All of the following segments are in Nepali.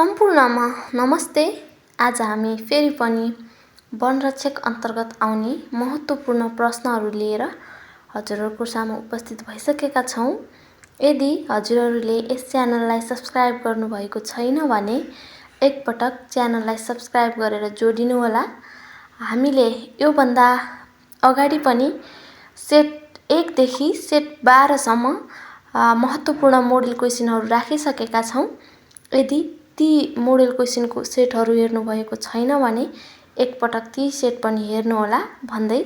सम्पूर्णमा नमस्ते। आज हामी फेरि पनि वनरक्षक अन्तर्गत आउने महत्त्वपूर्ण प्रश्नहरू लिएर हजुरहरूको सामु उपस्थित भइसकेका छौँ। यदि हजुरहरूले यस च्यानललाई सब्स्क्राइब गर्नुभएको छैन भने एकपटक च्यानललाई सब्स्क्राइब गरेर जोडिनुहोला। हामीले योभन्दा अगाडि पनि सेट 1 देखि सेट 12 सम्म महत्त्वपूर्ण मोडल क्वेसनहरू राखिसकेका छौँ। यदि ती मोडल क्वेसनको सेटहरू हेर्नुभएको छैन भने एकपटक ती सेट पनि हेर्नुहोला भन्दै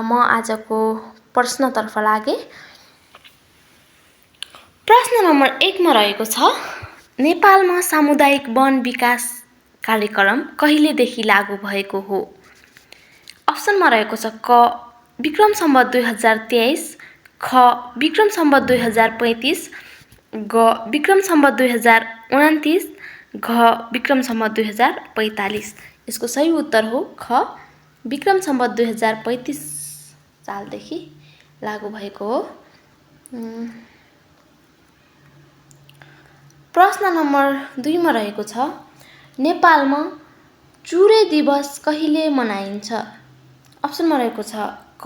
म आजको प्रश्नतर्फ लागे। प्रश्न नम्बर 1 मा रहेको छ, नेपालमा सामुदायिक वन विकास कार्यक्रम कहिलेदेखि लागू भएको हो? अप्सनमा रहेको छ क विक्रम सम्वत 2023, ख विक्रम सम्वत 2035, ग विक्रम सम्वत 2029, घ विक्रम सम्वत 2045। यसको सही उत्तर हो ख विक्रम सम्वत 2035 सालदेखि लागू भएको हो। प्रश्न नम्बर 2 मा रहेको छ, नेपालमा चुरे दिवस कहिले मनाइन्छ? अप्सनमा रहेको छ क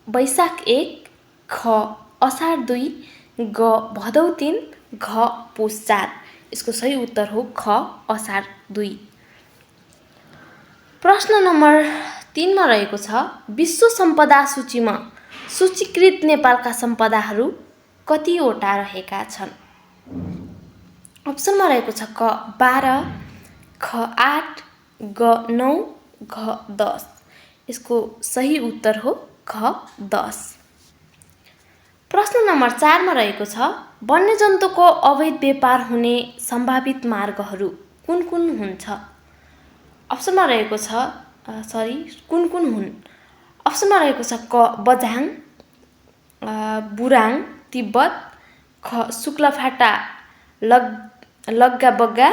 वैशाख 1, ख असार 2, ग भदौ 3, घ पुस 4। यसको सही उत्तर हो ख असार 2। प्रश्न नम्बर 3 मा रहेको छ, विश्व सम्पदा सूचीमा सूचीकृत नेपालका सम्पदाहरू कतिवटा रहेका छन्? अप्सनमा रहेको छ क 12, ख 8, ग 9, घ 10। यसको सही उत्तर हो घ 10। प्रश्न नम्बर 4 मा रहेको छ, वन्यजन्तुको अवैध व्यापार हुने सम्भावित मार्गहरू कुन कुन हुन्छ? अप्सनमा रहेको छ कुन कुन हुन्? अप्सनमा रहेको छ क बझाङ, बुराङ तिब्बत, ख शुक्लाफाटा लग्गाबग्गा,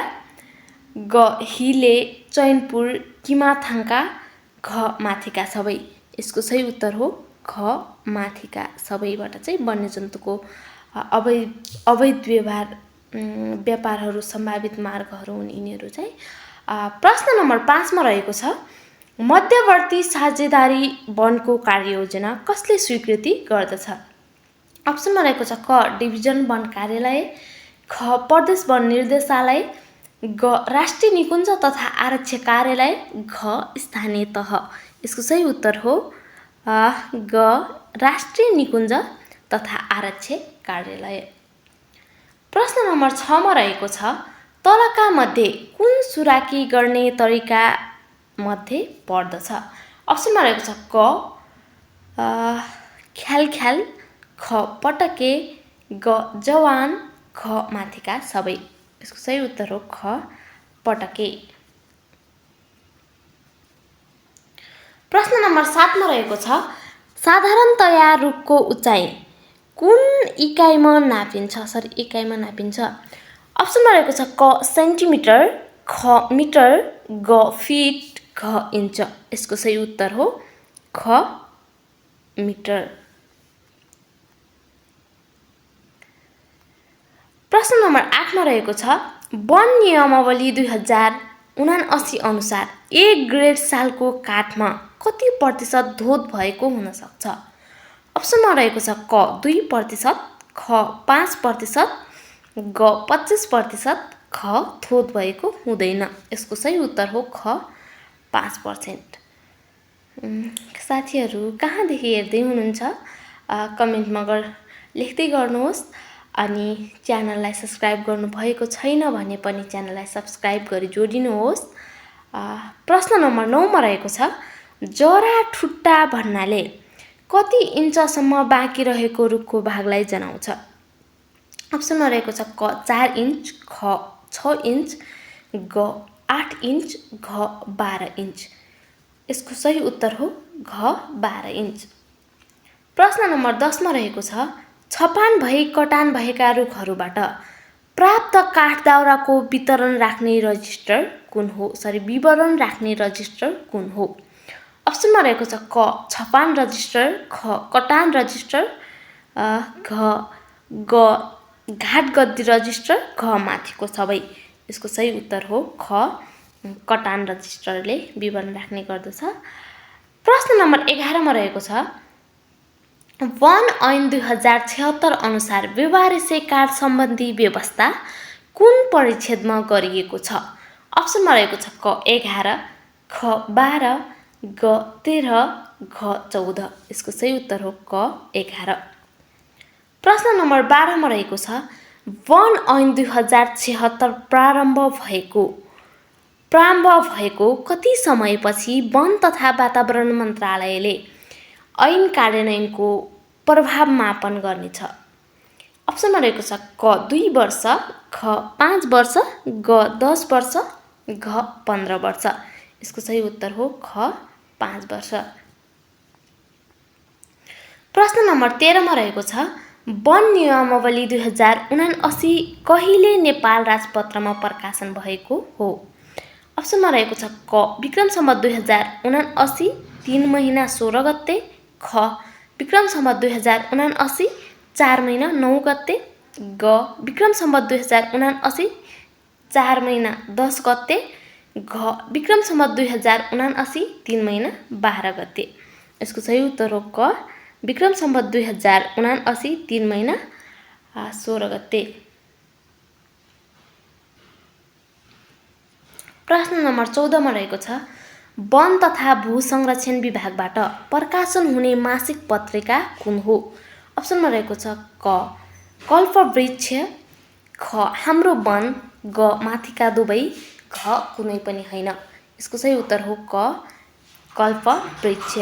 ग हिले चैनपुर किमाथाङका, घ माथिका सबै। यसको सही उत्तर हो घ माथिका सबैबाट चाहिँ वन्यजन्तुको अवैध व्यापारहरू सम्भावित मार्गहरू हुन् यिनीहरू चाहिँ। प्रश्न नम्बर 5 मा रहेको छ, मध्यवर्ती साझेदारी वनको कार्ययोजना कसले स्वीकृति गर्दछ? अप्सनमा रहेको छ क डिभिजन वन कार्यालय, ख प्रदेश वन निर्देशालय, ग राष्ट्रिय निकुञ्ज तथा आरक्ष कार्यालय, घ स्थानीय तह। यसको सही उत्तर हो ग राष्ट्रिय निकुञ्ज तथा आरक्ष कार्यालय। प्रश्न नम्बर 6 मा रहेको छ, तलका मध्ये कुन सुराकी गर्ने तरिका मध्ये पर्दछ? अप्सनमा रहेको छ क ख्याल, ख पटके, ग जवान, घ माथिका सबै। यसको सही उत्तर हो ख पटके। प्रश्न नम्बर 7 मा रहेको छ, साधारणतया रुखको उचाइ कुन इकाइमा नापिन्छ? इकाइमा नापिन्छ। अप्सनमा रहेको छ क सेन्टिमिटर, ख मिटर, ग फिट, घ इन्च। यसको सही उत्तर हो ख मिटर। प्रश्न नम्बर 8 मा रहेको छ, वन नियमावली 2079 अनुसार ए ग्रेड सालको काठमा कति प्रतिशत धोत भएको हुन सक्छ? अप्सनमा रहेको छ क 2%, ख 5%, ग 25%, ख धोत भएको हुँदैन। यसको सही उत्तर हो ख 5%। साथीहरू कहाँदेखि हेर्दै हुनुहुन्छ कमेन्टमा लेख्दै गर्नुहोस्। अनि च्यानललाई सब्स्क्राइब गर्नुभएको छैन भने पनि च्यानललाई सब्स्क्राइब गरी जोडिनुहोस्। प्रश्न नम्बर 9 मा रहेको छ, जरा ठुट्टा भन्नाले कति इन्चसम्म बाँकी रहेको रुखको भागलाई जनाउँछ? अप्सनमा रहेको छ क 4 इन्च, ख 6 इन्च, ग 8 इन्च, घ 12 इन्च। यसको सही उत्तर हो घ 12 इन्च। प्रश्न नम्बर 10 मा रहेको छ, छपान भई कटान भएका रुखहरूबाट प्राप्त काठ दाउराको विवरण राख्ने रजिस्टर कुन हो? अप्सनमा रहेको छ क छपान रजिस्टर, ख कटान रजिस्टर, घ घाट गद्दी रजिस्टर, घ माथिको सबै। यसको सही उत्तर हो ख, कटान रजिस्टरले विवरण राख्ने गर्दछ। प्रश्न नम्बर 11 मा रहेको छ वन ऐन 2076 अनुसार व्यवहार्य कार्ड सम्बन्धी व्यवस्था कुन परिच्छेदमा गरिएको छ? अप्सनमा रहेको छ क 11, ख 12, ग 13, घ 14। यसको सही उत्तर हो क 11। प्रश्न नम्बर 12 मा रहेको छ वन ऐन 2076 प्रारम्भ भएको कति समयपछि वन तथा वातावरण मन्त्रालयले ऐन कार्यान्वयनको प्रभाव मापन गर्नेछ? अप्सनमा रहेको छ क 2 वर्ष, ख 5 वर्ष, ग 10 वर्ष, घ 15 वर्ष। यसको सही उत्तर हो ख 5 वर्ष। प्रश्न नम्बर 13 मा रहेको छ वन नियमावली 2079 कहिले नेपाल राजपत्रमा प्रकाशन भएको हो? अप्सनमा रहेको छ क विक्रम सम्वत 2079 3 महिना 16 गते, ख विक्रम सम्वत 2079 4 महिना 9 गते, ग विक्रम सम्वत 2079 4 महिना 10 गते, घ विक्रम सम्वत 2079 3 महिना 12 गते। यसको सही उत्तर हो क विक्रम सम्वत 2079 3 महिना 16 गते। प्रश्न नम्बर 14 मा रहेको छ वन तथा भू संरक्षण विभागबाट प्रकाशन हुने मासिक पत्रिका कुन हो? अप्सनमा रहेको छ क कल्पवृक्ष, ख हाम्रो वन, ग माथिका दुवै, घ कुनै पनि होइन। यसको सही उत्तर हो क कल्पवृक्ष।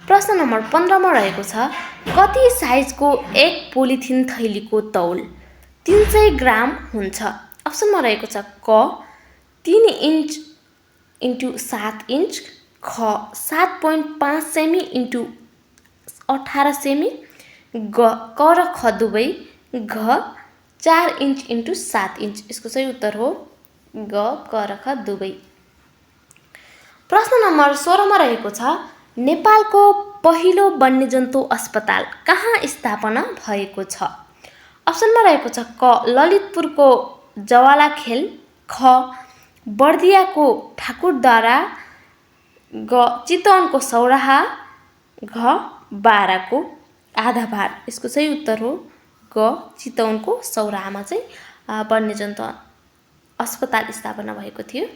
प्रश्न नम्बर 15 मा रहेको छ कति साइजको एक पोलिथिन थैलीको तौल 300 ग्राम हुन्छ? अप्सनमा रहेको छ क 3 इन्च इन्टु 7 इन्च, ख 7.5 सेमी इन्टु 18 सेमी, क र ख दुवै, घ 4 इन्च इन्टु 7 इन्च। यसको सही उत्तर हो ग क र ख दुवै। प्रश्न नम्बर 16 मा रहेको छ नेपालको पहिलो वन्यजन्तु अस्पताल कहाँ स्थापना भएको छ? अप्सनमा रहेको छ क ललितपुरको जवालाखेल, ख बर्दियाको ठाकुरद्वारा, ग चितवनको सौराहा, घ बाराको आधाभार। यसको सही उत्तर हो ग चितवनको सौराहामा चाहिँ वन्यजन्तु अस्पताल स्थापना भएको थियो।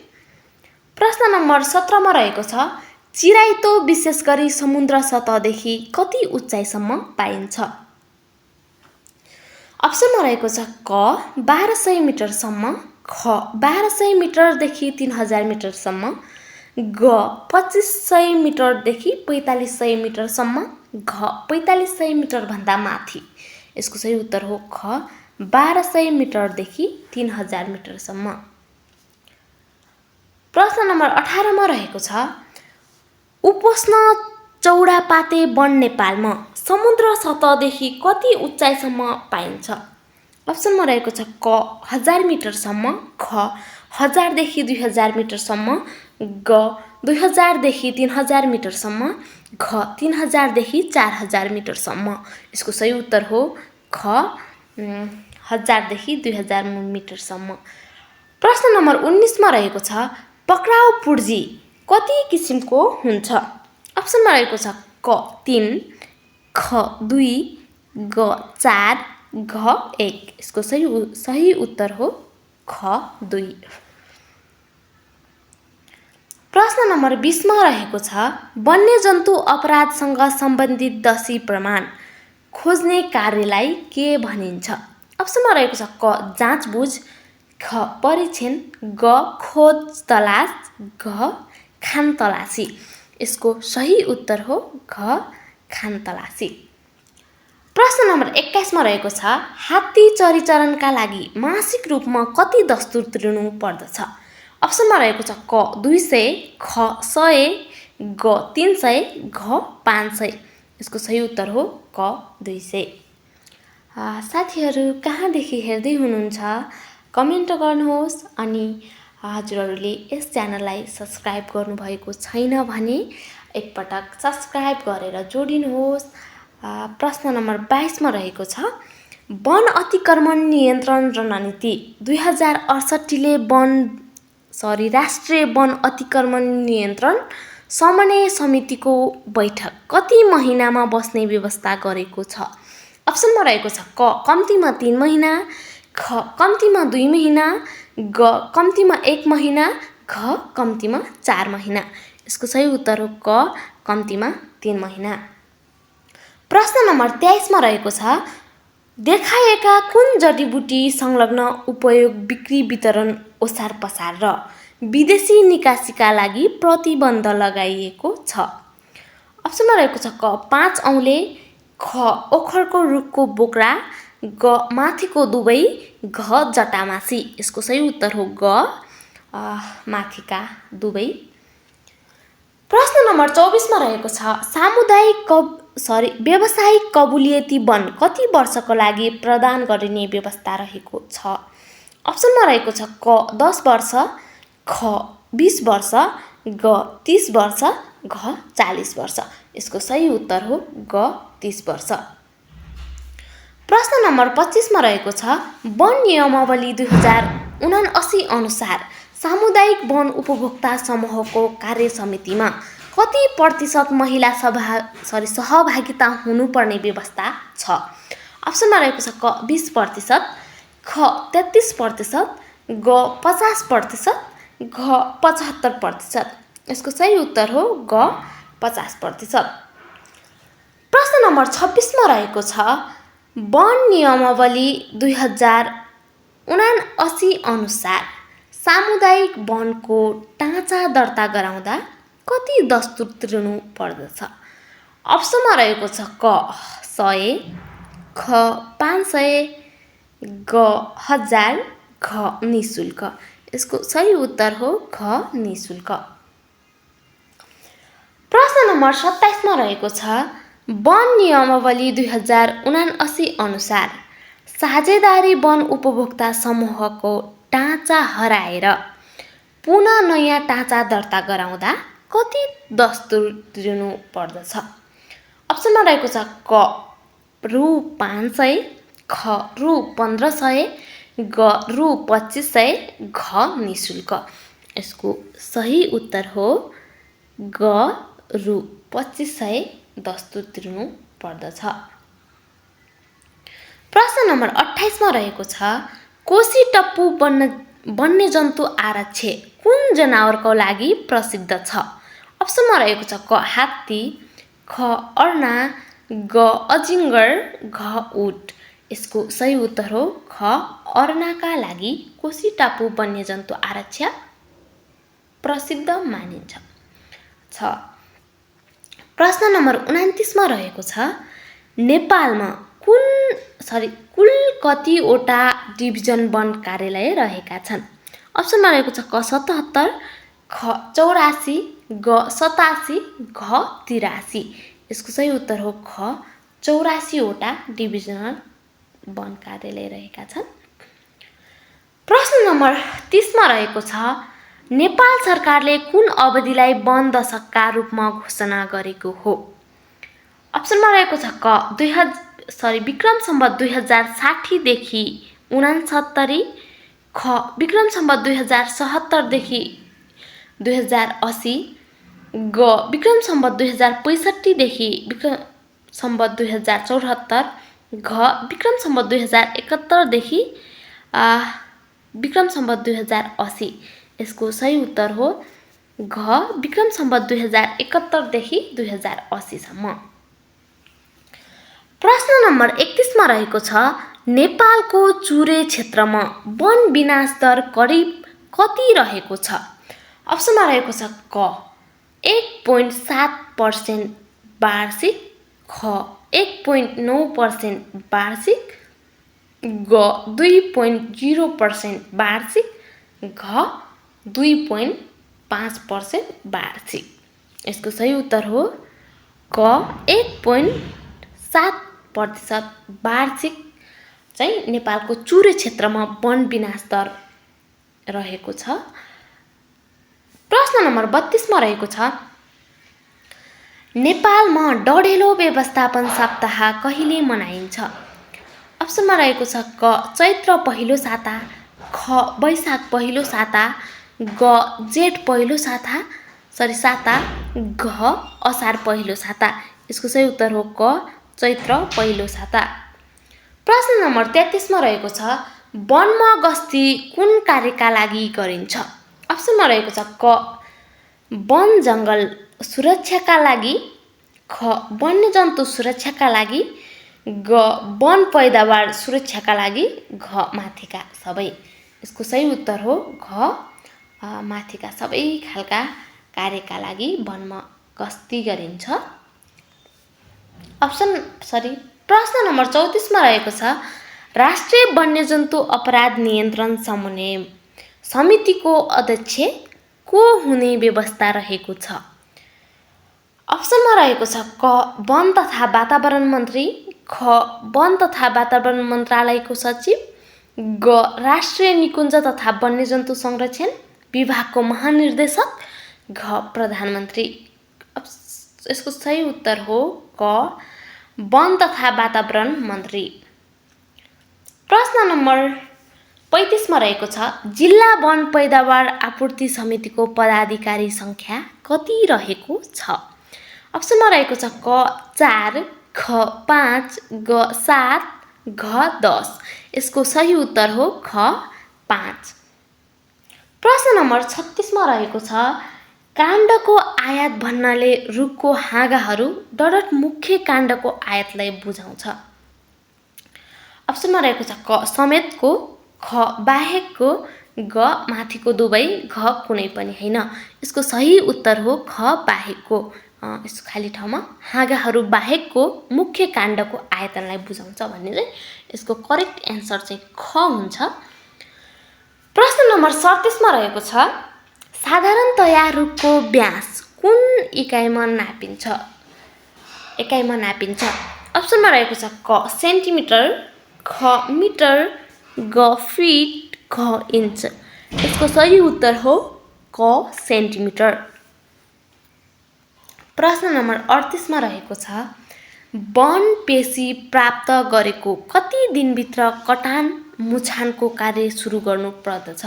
प्रश्न नम्बर 17 मा रहेको छ चिराइतो विशेष गरी समुद्र सतहदेखि कति उचाइसम्म पाइन्छ? अप्सनमा रहेको छ क 1200 मिटरसम्म, ख 1200 मिटरदेखि 3000 मिटरसम्म, ग 2500 मिटरदेखि 4500 मिटरसम्म, घ 4500 मिटरभन्दा माथि। यसको सही उत्तर हो ख 1200 मिटरदेखि 3000 मिटरसम्म। प्रश्न नम्बर 18 मा रहेको छ उपोष्ण चौडापाते वन नेपालमा समुद्र सतहदेखि कति उचाइसम्म पाइन्छ? अप्सनमा रहेको छ क 1000 मिटरसम्म, ख 1000 देखि 2000 मिटरसम्म, ग 2000 देखि 3000 मिटरसम्म, घ 3000 देखि 4000 मिटरसम्म। यसको सही उत्तर हो ख 1000 देखि 2000 मिटरसम्म। प्रश्न नम्बर 19 मा रहेको छ पक्राउ पूर्जी कति किसिमको हुन्छ? अप्सनमा रहेको छ क 3, ख 2, ग 4, घ 1। यसको सही उत्तर हो ख 2। प्रश्न नम्बर 20 मा रहेको छ वन्यजन्तु अपराधसँग सम्बन्धित दोषी प्रमाण खोज्ने कार्यलाई के भनिन्छ? अप्सनमा रहेको छ क जाँचबुझ, ख परीक्षण, ग खोज तलास, घ खानतलासी। यसको सही उत्तर हो घ खानतलासी। प्रश्न नम्बर 21 मा रहेको छ हात्ती चरीचरणका लागि मासिक रूपमा कति दस्तुर तिर्नु पर्दछ? अप्सनमा रहेको छ क 200, ख 100, ग 300, घ 500। यसको सही उत्तर हो क 200। साथीहरू कहाँदेखि हेर्दै हुनुहुन्छ कमेन्ट गर्नुहोस् अनि हजुरहरूले यस च्यानललाई सब्स्क्राइब गर्नुभएको छैन भने एकपटक सब्स्क्राइब गरेर जोडिनुहोस्। प्रश्न नम्बर 22 मा रहेको छ वन अतिक्रमण नियन्त्रण रणनीति 2068ले राष्ट्रिय वन अतिक्रमण नियन्त्रण समन्वय समितिको बैठक कति महिनामा बस्ने व्यवस्था गरेको छ? अप्सनमा रहेको छ क कम्तीमा 3 महिना, ख कम्तीमा 2 महिना, ग कम्तीमा 1 महिना, घ कम्तीमा 4 महिना। यसको सही उत्तर हो क कम्तीमा 3 महिना। प्रश्न नम्बर 23 मा रहेको छ देखाएका कुन जडीबुटी संलग्न उपयोग बिक्री वितरण ओसार पसार र विदेशी निकासीका लागि प्रतिबन्ध लगाइएको छ? अप्सनमा रहेको छ क 5 औँले, ख ओखरको रुखको बोक्रा, ग माथिको दुबै, घ जटामासी। यसको सही उत्तर हो ग माथिका दुबै। प्रश्न नम्बर 24 मा रहेको छ व्यावसायिक कबुलियती वन कति वर्षको लागि प्रदान गरिने व्यवस्था रहेको छ? अप्सनमा रहेको छ क 10 वर्ष, ख 20 वर्ष, ग 30 वर्ष, घ 40 वर्ष। यसको सही उत्तर हो ग 30 वर्ष। प्रश्न नम्बर 25 मा रहेको छ वन नियमावली 2079 अनुसार सामुदायिक वन उपभोक्ता समूहको कार्य समितिमा कति प्रतिशत महिला सहभागिता हुनुपर्ने व्यवस्था छ? अप्सनमा रहेको छ क 20%, ख 33%, ग 50%, घ 75%। यसको सही उत्तर हो ग 50%। प्रश्न नम्बर 26 मा रहेको छ वन नियमावली 2079 अनुसार सामुदायिक वनको ढाँचा दर्ता गराउँदा कति दस्तुर तिर्नु पर्दछ? अप्सनमा रहेको छ क 100, ख 500, ग 1000, घ निःशुल्क। यसको सही उत्तर हो घ निःशुल्क। प्रश्न नम्बर 27 मा रहेको छ वन नियमावली 2079 अनुसार साझेदारी वन उपभोक्ता समूहको ढाँचा हराएर पुनः नयाँ ढाँचा दर्ता गराउँदा कति दस्तुर तिर्नु पर्दछ? अप्सनमा रहेको छ क रु 500, ख रु 1500, ग रु 2500, घ निःशुल्क। यसको सही उत्तर हो ग रु 2500 दस्तुर तिर्नु पर्दछ। प्रश्न नम्बर 28 मा रहेको छ कोशी टप्पु वन्यजन्तु आरक्ष्य कुन जनावरको लागि प्रसिद्ध छ? अप्सनमा रहेको छ क हात्ती, ख अर्ना, ग अजिङ्गर, घ उट। यसको सही उत्तर हो ख अर्नाका लागि कोशी टापु वन्यजन्तु आरक्ष्य प्रसिद्ध मानिन्छ। प्रश्न नम्बर 29 मा रहेको छ नेपालमा कुल कतिवटा डिभिजन वन कार्यालय रहेका छन्? अप्सनमा रहेको छ क 77, ख 84, ग 87, घ 83। यसको सही उत्तर हो ख 84 वटा डिभिजनल वन कार्यालय रहेका छन्। प्रश्न नम्बर 30 मा रहेको छ नेपाल सरकारले कुन अवधिलाई वन दशकका रूपमा घोषणा गरेको हो? अप्सनमा रहेको छ क विक्रम सम्वत 2060 देखि 69, ख विक्रम सम्वत 2077 देखि 2080, ग विक्रम सम्वत 2065 देखि विक्रम सम्वत 2074, घ विक्रम सम्वत 2071 देखि विक्रम सम्वत 2080। यसको सही उत्तर हो घ विक्रम सम्वत 2071 देखि 2080 सम्म। प्रश्न नम्बर 31 मा रहेको छ नेपालको चुरे क्षेत्रमा वन विनाश दर करिब कति रहेको छ? अप्सनमा रहेको छ क 1.7% वार्षिक, ख 1.9% वार्षिक, ग 2.0% वार्षिक, घ 2.5% वार्षिक। यसको सही उत्तर हो क 1.7% वार्षिक चाहिँ नेपालको चुरे क्षेत्रमा वन विनाश दर रहेको छ। प्रश्न नम्बर 32 मा रहेको छ नेपालमा डढेलो व्यवस्थापन सप्ताह कहिले मनाइन्छ? अप्सनमा रहेको छ क चैत्र पहिलो साता, ख वैशाख पहिलो साता, ग जेठ पहिलो साता, घ असार पहिलो साता। यसको सही उत्तर हो क चैत्र पहिलो साता। प्रश्न नम्बर 33 मा रहेको छ वनमा गस्ती कुन कार्यका लागि गरिन्छ? अप्सनमा रहेको छ क वन जङ्गल सुरक्षाका लागि, ख वन्यजन्तु सुरक्षाका लागि, ग वन पैदावार सुरक्षाका लागि, घ माथिका सबै। यसको सही उत्तर हो घ माथिका सबै खालका कार्यका लागि वनमा गस्ती गरिन्छ। प्रश्न नम्बर 34 मा रहेको छ राष्ट्रिय वन्यजन्तु अपराध नियन्त्रण समन्वय समितिको अध्यक्ष को हुने व्यवस्था रहेको छ? अप्सनमा रहेको छ क वन तथा वातावरण मन्त्री, ख वन तथा वातावरण मन्त्रालयको सचिव, ग राष्ट्रिय निकुञ्ज तथा वन्यजन्तु संरक्षण विभागको महानिर्देशक, घ प्रधानमन्त्री। यसको सही उत्तर हो क वन तथा वातावरण मन्त्री। प्रश्न नम्बर 35 मा रहेको छ जिल्ला वन पैदावार आपूर्ति समितिको पदाधिकारी सङ्ख्या कति रहेको छ? अप्सनमा रहेको छ क 4, ख 5, ग 7, घ 10। यसको सही उत्तर हो ख 5। प्रश्न नम्बर 36 मा रहेको छ काण्डको आयात भन्नाले रुखको हाँगाहरू डडट मुख्य काण्डको आयातलाई बुझाउँछ। अप्सनमा रहेको छ क समेतको, ख बाहेकको, ग माथिको दुवै, घ कुनै पनि होइन। यसको सही उत्तर हो ख बाहेकको। यसको खाली ठाउँमा हाँगाहरू बाहेकको मुख्य काण्डको आयतनलाई बुझाउँछ भन्ने चाहिँ यसको करेक्ट एन्सर चाहिँ ख हुन्छ। प्रश्न नम्बर 37 मा रहेको छ साधारणतया रुखको व्यास कुन इकाइमा नापिन्छ? अप्सनमा रहेको छ क सेन्टिमिटर, ख मिटर, ग फिट, घ इन्च। यसको सही उत्तर हो क सेन्टिमिटर। प्रश्न नम्बर 38 मा रहेको छ वन पेशी प्राप्त गरेको कति दिनभित्र कटान मुछानको कार्य सुरु गर्नु पर्दछ?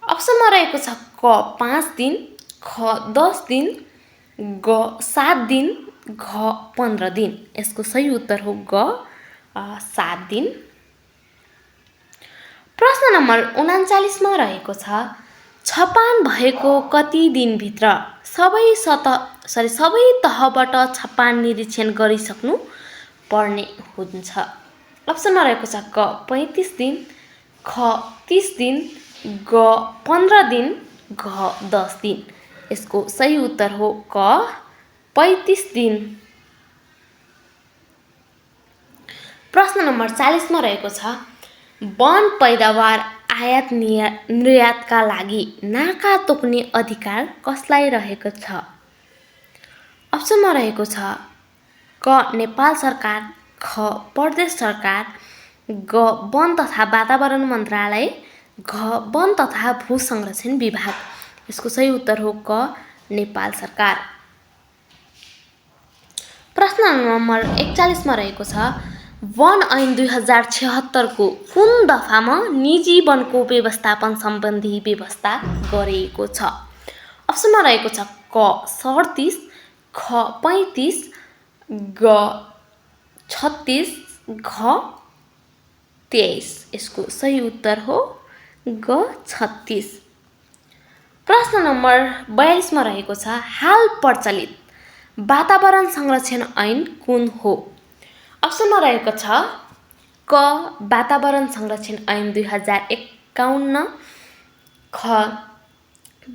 अप्सनमा रहेको छ क 5 दिन, ख 10 दिन, ग 7 दिन, घ 15 दिन। यसको सही उत्तर हो ग 7 दिन। प्रश्न नम्बर 39 मा रहेको छ छपान भएको कति दिनभित्र सबै तहबाट छपान निरीक्षण गरिसक्नु पर्ने हुन्छ? अप्सनमा रहेको छ क 35 दिन, ख 30 दिन, ग 15 दिन, घ 10 दिन। यसको सही उत्तर हो क 35 दिन। प्रश्न नम्बर 40 मा रहेको छ वन पैदावार आयात निर्यातका लागि नाका तोक्ने अधिकार कसलाई रहेको छ? अप्सनमा रहेको छ क नेपाल सरकार, ख प्रदेश सरकार, ग वन तथा वातावरण मन्त्रालय, घ वन तथा भू संरक्षण विभाग। यसको सही उत्तर हो क नेपाल सरकार। प्रश्न नम्बर 41 मा रहेको छ वन ऐन 2076 को कुन दफामा निजी वनको व्यवस्थापन सम्बन्धी व्यवस्था गरिएको छ? अप्सनमा रहेको छ क 37, ख 35, ग 36, घ 23। यसको सही उत्तर हो ग 36। प्रश्न नम्बर 42 मा रहेको छ हाल प्रचलित वातावरण संरक्षण ऐन कुन हो? अप्सनमा रहेको छ क वातावरण संरक्षण ऐन 2051, ख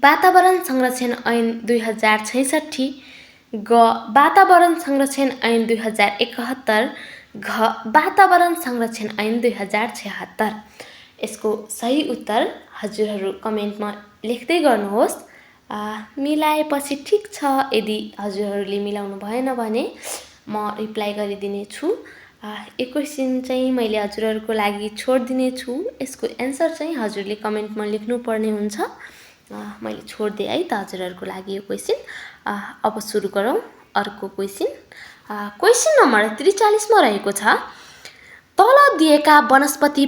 वातावरण संरक्षण ऐन 2066, ग वातावरण संरक्षण ऐन 2071, घ वातावरण संरक्षण ऐन 2076। यसको सही उत्तर हजुरहरू कमेन्टमा लेख्दै गर्नुहोस्। मिलाएपछि ठिक छ, यदि हजुरहरूले मिलाउनु भएन भने म रिप्लाई गरिदिनेछु। यो क्वेसन चाहिँ मैले हजुरहरूको लागि छोडिदिने छु। यसको एन्सर चाहिँ हजुरले कमेन्टमा लेख्नुपर्ने हुन्छ। मैले छोडिदिएँ है त हजुरहरूको लागि यो क्वेसन। अब सुरु गरौँ अर्को क्वेसन। क्वेसन नम्बर 43 मा रहेको छ तल दिएका वनस्पति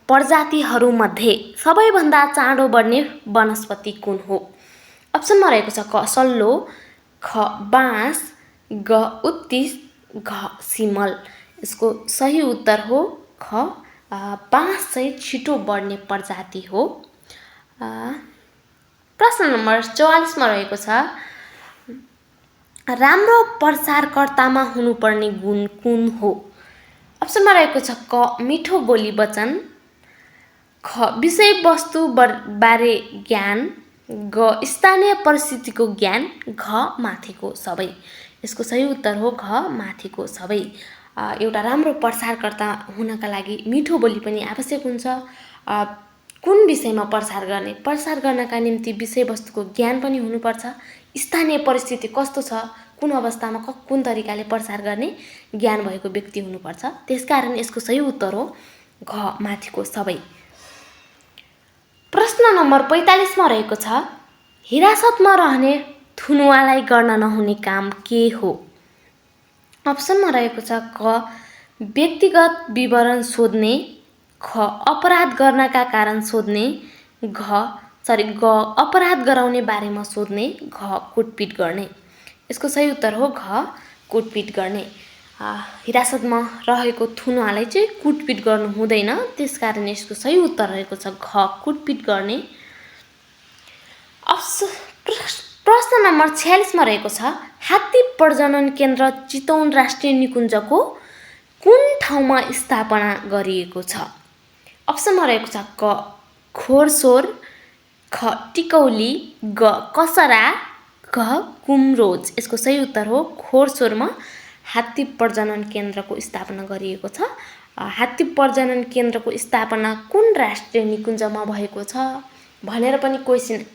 प्रजातिहरूमध्ये सबैभन्दा चाँडो बढ्ने वनस्पति कुन हो? अप्सनमा रहेको छ क सल्लो, ख बाँस, ग उत्तिस, घ सिमल। यसको सही उत्तर हो ख बाँस चाहिँ छिटो बढ्ने प्रजाति हो। प्रश्न नम्बर 44 मा रहेको छ राम्रो प्रचारकर्तामा हुनुपर्ने गुण कुन हो? अप्सनमा रहेको छ क मिठो बोली वचन, ख विषयवस्तु बारे ज्ञान, ग स्थानीय परिस्थितिको ज्ञान, घ माथिको सबै। यसको सही उत्तर हो घ माथिको सबै। एउटा राम्रो प्रचारकर्ता हुनका लागि मिठो बोली पनि आवश्यक हुन्छ। कुन विषयमा प्रचार गर्नका निम्ति विषयवस्तुको ज्ञान पनि हुनुपर्छ। स्थानीय परिस्थिति कस्तो छ, कुन अवस्थामा कुन तरिकाले प्रचार गर्ने ज्ञान भएको व्यक्ति हुनुपर्छ। त्यसकारण यसको सही उत्तर हो घ माथिको सबै। प्रश्न नम्बर 45 मा रहेको छ हिरासतमा रहने थुनुवालाई गर्न नहुने काम के हो? अप्सनमा रहेको छ क व्यक्तिगत विवरण सोध्ने, ख अपराध गर्नका कारण सोध्ने, ग अपराध गराउने बारेमा सोध्ने, घ कुटपिट गर्ने। यसको सही उत्तर हो घ कुटपिट गर्ने। हिरासतमा रहेको थुनुवालाई चाहिँ कुटपिट गर्नु हुँदैन, त्यसकारण यसको सही उत्तर रहेको छ घ कुटपिट गर्ने। प्रश्न नम्बर 46 मा रहेको छ हात्ती प्रजनन केन्द्र चितवन राष्ट्रिय निकुञ्जको कुन ठाउँमा स्थापना गरिएको छ? अप्सनमा रहेको छ क खोरसोर, ख टिकौली, ग कसरा, घ कुमरोज। यसको सही उत्तर हो खोरसोरमा हात्ती प्रजनन केन्द्रको स्थापना गरिएको छ। हात्ती प्रजनन केन्द्रको स्थापना कुन राष्ट्रिय निकुञ्जमा भएको छ भनेर पनि क्वेसन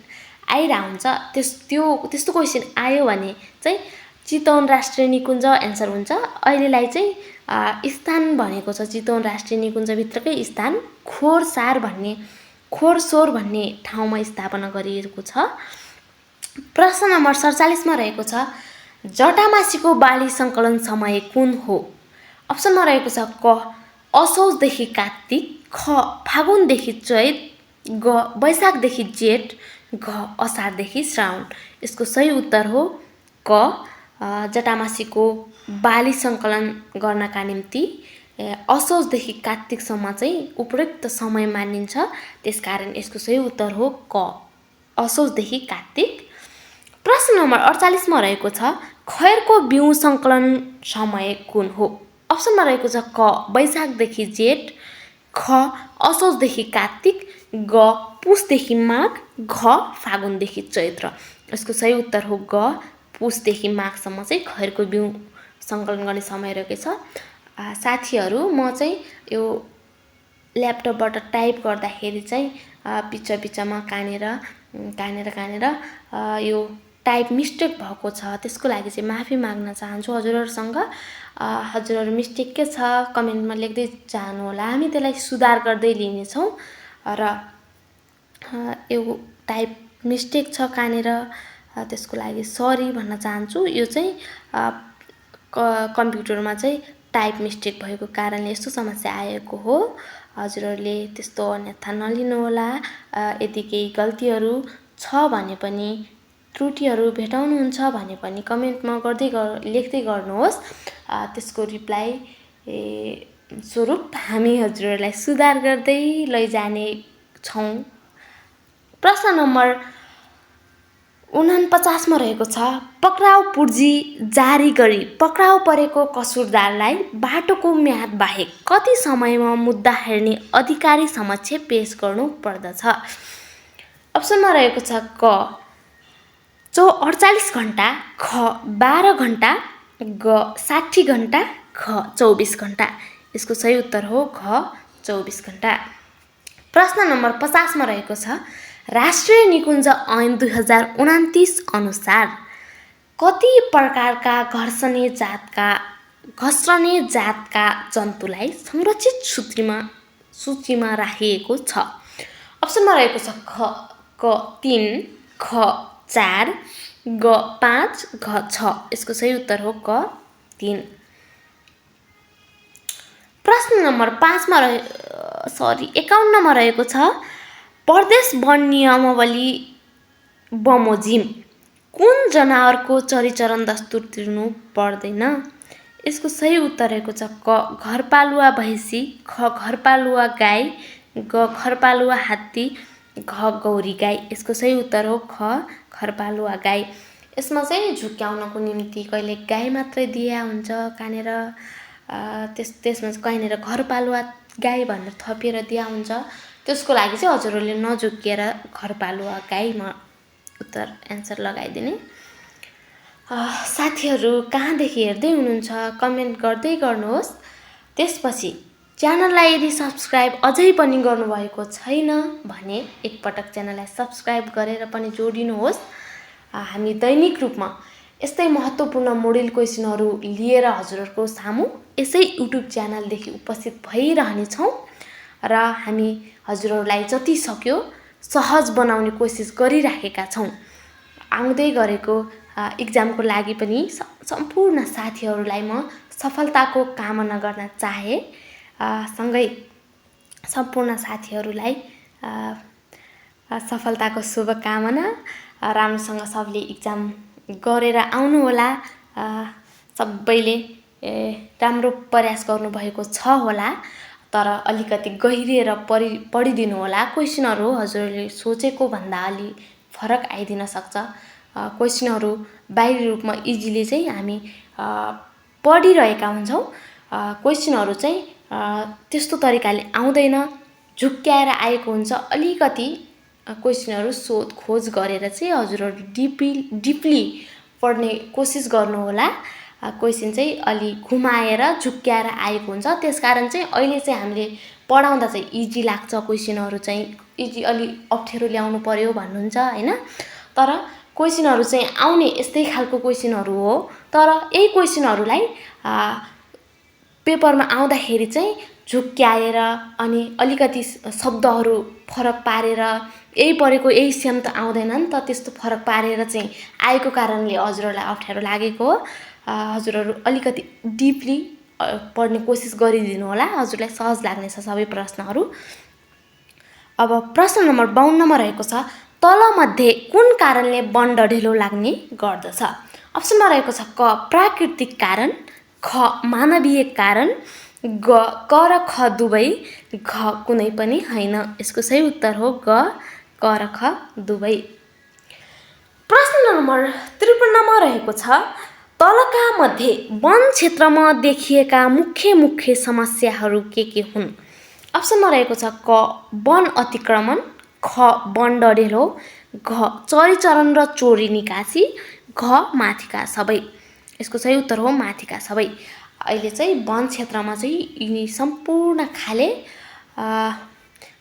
आइरह हुन्छ। त्यस्तो क्वेसन आयो भने चाहिँ चितवन राष्ट्रिय निकुञ्ज एन्सर हुन्छ। अहिलेलाई चाहिँ स्थान भनेको छ चितवन राष्ट्रिय निकुञ्जभित्रकै स्थान खोरसोर भन्ने ठाउँमा स्थापना गरिएको छ। प्रश्न नम्बर 47 मा रहेको छ जटामासीको बाली सङ्कलन समय कुन हो? अप्सनमा रहेको छ क असोजदेखि कार्तिक, ख फागुनदेखि चैत, ग वैशाखदेखि जेठ, घ असारदेखि श्रावण। यसको सही उत्तर हो क जटामासीको बाली सङ्कलन गर्नका निम्ति असोजदेखि कार्तिकसम्म चाहिँ उपयुक्त समय मानिन्छ। त्यसकारण यसको सही उत्तर हो क असोजदेखि कार्तिक। प्रश्न नम्बर 48 मा रहेको छ खैरको बिउ सङ्कलन समय कुन हो? अप्सनमा रहेको छ क वैशाखदेखि जेठ, ख असोजदेखि कार्तिक, ग पुसदेखि माघ, घ फागुनदेखि चैत्र। यसको सही उत्तर हो ग पुसदेखि माघसम्म चाहिँ खैरको बिउ सङ्कलन गर्ने समय रहेको छ। साथीहरू म चाहिँ यो ल्यापटपबाट टाइप गर्दाखेरि चाहिँ बिचमा कानेर यो टाइप मिस्टेक भएको छ, त्यसको लागि चाहिँ माफी माग्न चाहन्छु हजुरहरूसँग। हजुरहरू मिस्टेक के छ कमेन्टमा लेख्दै जानु होला, हामी त्यसलाई सुधार गर्दै लिनेछौँ। र यो टाइप मिस्टेक छ कहाँनिर त्यसको लागि सरी भन्न चाहन्छु। यो चाहिँ कम्प्युटरमा चाहिँ टाइप मिस्टेक भएको कारणले यस्तो समस्या आएको हो। हजुरहरूले त्यस्तो अन्यथा नलिनुहोला। यदि केही गल्तीहरू छ भने पनि त्रुटिहरू भेटाउनुहुन्छ भने पनि कमेन्टमा लेख्दै गर्नुहोस्। त्यसको रिप्लाई स्वरूप हामी हजुरहरूलाई सुधार गर्दै लैजाने छौँ। प्रश्न नम्बर 49 मा रहेको छ पक्राउ पूर्जी जारी गरी पक्राउ परेको कसुरदारलाई बाटोको म्याद बाहेक कति समयमा मुद्दा हेर्ने अधिकारी समक्ष पेश गर्नु पर्दछ? अप्सनमा रहेको छ क 48 घण्टा, ख 12 घण्टा, ग 60 घण्टा, घ 24 घण्टा। यसको सही उत्तर हो घ 24 घण्टा। प्रश्न नम्बर 50 मा रहेको छ राष्ट्रिय निकुञ्ज ऐन 2029 अनुसार कति प्रकारका घस्रने जातका जन्तुलाई संरक्षित सूचीमा राखिएको छ? अप्सनमा रहेको छ क 3, ख 4, ग 5, घ 6। यसको सही उत्तर हो क 3। प्रश्न नम्बर 51 मा रहेको छ प्रदेश वन नियमावली बमोजिम कुन जनावरको चरिचरण दस्तुर तिर्नु पर्दैन? यसको सही उत्तर रहेको छ क घरपालुवा भैँसी, ख घरपालुवा गाई, ग घरपालुवा हात्ती, घ गौरी गाई। यसको सही उत्तर हो ख घरपालुवा गाई। यसमा चाहिँ झुक्क्याउनको निम्ति कहिले गाई मात्रै दिया हुन्छ कहाँनिर, त्यसमा चाहिँ कहाँनिर घरपालुवा गाई भनेर थपेर दिया हुन्छ। त्यसको लागि चाहिँ हजुरहरूले नझुक्किएर घरपालुवा गाईमा उत्तर एन्सर लगाइदिने। साथीहरू कहाँदेखि हेर्दै हुनुहुन्छ कमेन्ट गर्दै गर्नुहोस्। त्यसपछि च्यानललाई यदि सब्सक्राइब अझै पनि गर्नुभएको छैन भने एकपटक च्यानललाई सब्सक्राइब गरेर पनि जोडिनुहोस्। हामी दैनिक रूपमा यस्तै महत्त्वपूर्ण मोडेल क्वेसनहरू लिएर हजुरहरूको सामु यसै युट्युब च्यानलदेखि उपस्थित भइरहनेछौँ र हामी हजुरहरूलाई जति सक्यो सहज बनाउने कोसिस गरिराखेका छौँ। आउँदै गरेको इक्जामको लागि पनि सम्पूर्ण साथीहरूलाई म सफलताको कामना गर्न चाहे। सँगै सम्पूर्ण साथीहरूलाई सफलताको शुभकामना। राम्रोसँग सबले इक्जाम गरेर आउनुहोला। सबैले राम्रो प्रयास गर्नुभएको छ होला, तर अलिकति गहिरिएर पढिदिनु होला। क्वेसनहरू हजुरले सोचेको भन्दा अलि फरक आइदिन सक्छ। क्वेसनहरू बाहिरी रूपमा इजिली चाहिँ हामी पढिरहेका हुन्छौँ। क्वेसनहरू चाहिँ त्यस्तो तरिकाले आउँदैन, झुक्क्याएर आएको हुन्छ। अलिकति क्वेसनहरू सोधखोज गरेर चाहिँ हजुरहरू डिपली पढ्ने कोसिस गर्नुहोला। क्वेसन चाहिँ अलि घुमाएर झुक्क्याएर आएको हुन्छ। त्यसकारण चाहिँ अहिले चाहिँ हामीले पढाउँदा चाहिँ इजी लाग्छ। क्वेसनहरू चाहिँ इजी अलि अप्ठ्यारो ल्याउनु पर्यो भन्नुहुन्छ हैन, तर क्वेसनहरू चाहिँ आउने यस्तै खालको क्वेसनहरू हो। तर यही क्वेसनहरूलाई पेपरमा आउँदाखेरि चाहिँ झुक्क्याएर अनि अलिकति शब्दहरू फरक पारेर यही पढेको यही सेम त आउँदैन नि त, त्यस्तो फरक पारेर चाहिँ आएको कारणले हजुरहरूलाई अप्ठ्यारो लागेको हो। हजुरहरू अलिकति डिपली पढ्ने कोसिस गरिदिनु होला, हजुरलाई सहज लाग्नेछ सबै प्रश्नहरू। अब प्रश्न नम्बर 52 मा रहेको छ तलमध्ये कुन कारणले वन डढेलो लाग्ने गर्दछ? अप्सनमा रहेको छ क प्राकृतिक कारण, ख मानवीय कारण, ग क र ख दुवै, घ कुनै पनि होइन। यसको सही उत्तर हो ग क र ख दुवै। प्रश्न नम्बर 53 मा रहेको छ तलका मध्ये वन क्षेत्रमा देखिएका मुख्य समस्याहरू के हुन्? अप्सनमा रहेको छ क वन अतिक्रमण, ख वन डढेलो, घ चरिचरण र चोरी निकासी, घ माथिका सबै। यसको सही उत्तर हो माथिका सबै। अहिले चाहिँ वन क्षेत्रमा चाहिँ यिनी सम्पूर्ण खाले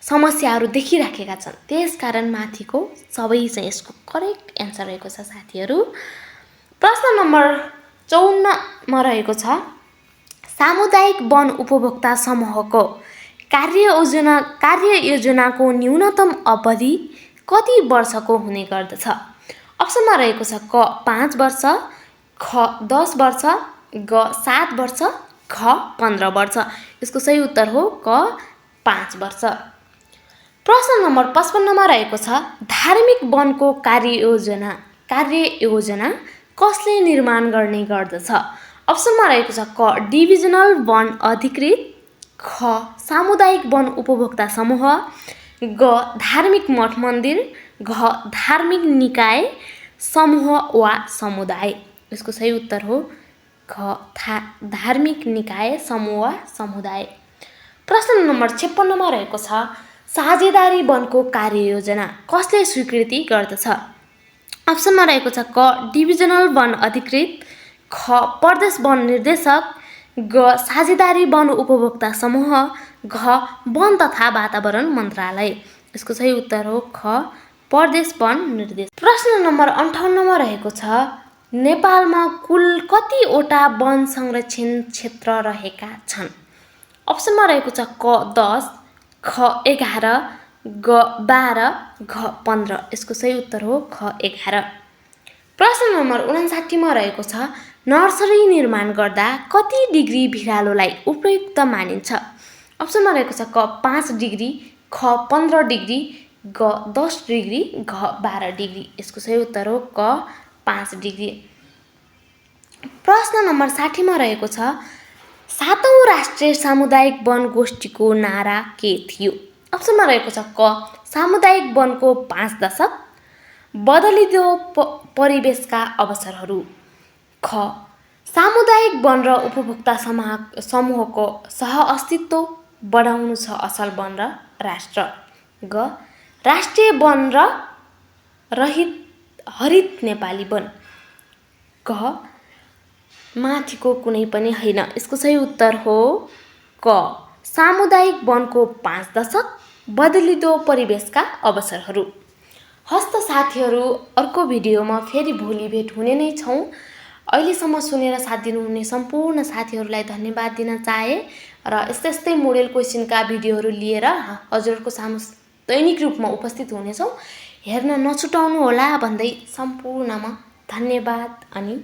समस्याहरू देखिराखेका छन्, त्यसकारण माथिको सबै चाहिँ यसको करेक्ट एन्सर रहेको छ साथीहरू। प्रश्न नम्बर 54 मा रहेको छ सामुदायिक वन उपभोक्ता समूहको कार्ययोजनाको न्यूनतम अवधि कति वर्षको हुने गर्दछ? अप्सनमा रहेको छ क 5 वर्ष, ख 10 वर्ष, ग 7 वर्ष, घ 15 वर्ष। यसको सही उत्तर हो क 5 वर्ष। प्रश्न नम्बर 55 मा रहेको छ धार्मिक वनको कार्ययोजना कसले निर्माण गर्ने गर्दछ? अप्सनमा रहेको छ क डिभिजनल वन अधिकृत, ख सामुदायिक वन उपभोक्ता समूह, ग धार्मिक मठ मन्दिर, घ धार्मिक निकाय समूह वा समुदाय। यसको सही उत्तर हो घ धार्मिक निकाय समूह वा समुदाय। प्रश्न नम्बर 56 मा रहेको छ साझेदारी वनको कार्ययोजना कसले स्वीकृति गर्दछ? अप्सनमा रहेको छ क डिभिजनल वन अधिकृत, ख प्रदेश वन निर्देशक, ग साझेदारी वन उपभोक्ता समूह, घ वन तथा वातावरण मन्त्रालय। यसको सही उत्तर हो ख प्रदेश वन निर्देशक। प्रश्न नम्बर 58 मा रहेको छ नेपालमा कुल कतिवटा वन संरक्षण क्षेत्र रहेका छन्? अप्सनमा रहेको छ क 10, ख 11, ग 12, घ 15। यसको सही उत्तर हो ख 11। प्रश्न नम्बर 59 मा रहेको छ नर्सरी निर्माण गर्दा कति डिग्री भिरालोलाई उपयुक्त मानिन्छ? अप्सनमा रहेको छ क 5 डिग्री, ख 15 डिग्री, ग 10 डिग्री, घ 12 डिग्री। यसको सही उत्तर हो क 5 डिग्री। प्रश्न नम्बर 60 मा रहेको छ 7औं राष्ट्रिय सामुदायिक वन गोष्ठीको नारा के थियो? अप्सनमा रहेको छ क सामुदायिक वनको 5 दशक, बदलिदो परिवेशका अवसरहरू, ख सामुदायिक वन र उपभोक्ता समूहको सह-अस्तित्व बढाउनु छ असल वन र राष्ट्र, ग राष्ट्रिय वन र हरित नेपाली वन, घ माथिको कुनै पनि होइन। यसको सही उत्तर हो क सामुदायिक वनको 5 दशक, बदलिदो परिवेशका अवसरहरू। हस्त साथीहरू, अर्को भिडियोमा फेरि भोलि भेट हुने नै छौँ। अहिलेसम्म सुनेर साथ दिनुहुने सम्पूर्ण साथीहरूलाई धन्यवाद दिन चाहे र यस्तै यस्तै मोडेल क्वेसनका भिडियोहरू लिएर हजुरहरूको सामु दैनिक रूपमा उपस्थित हुनेछौँ। हेर्न नछुटाउनु होला भन्दै सम्पूर्णमा धन्यवाद अनि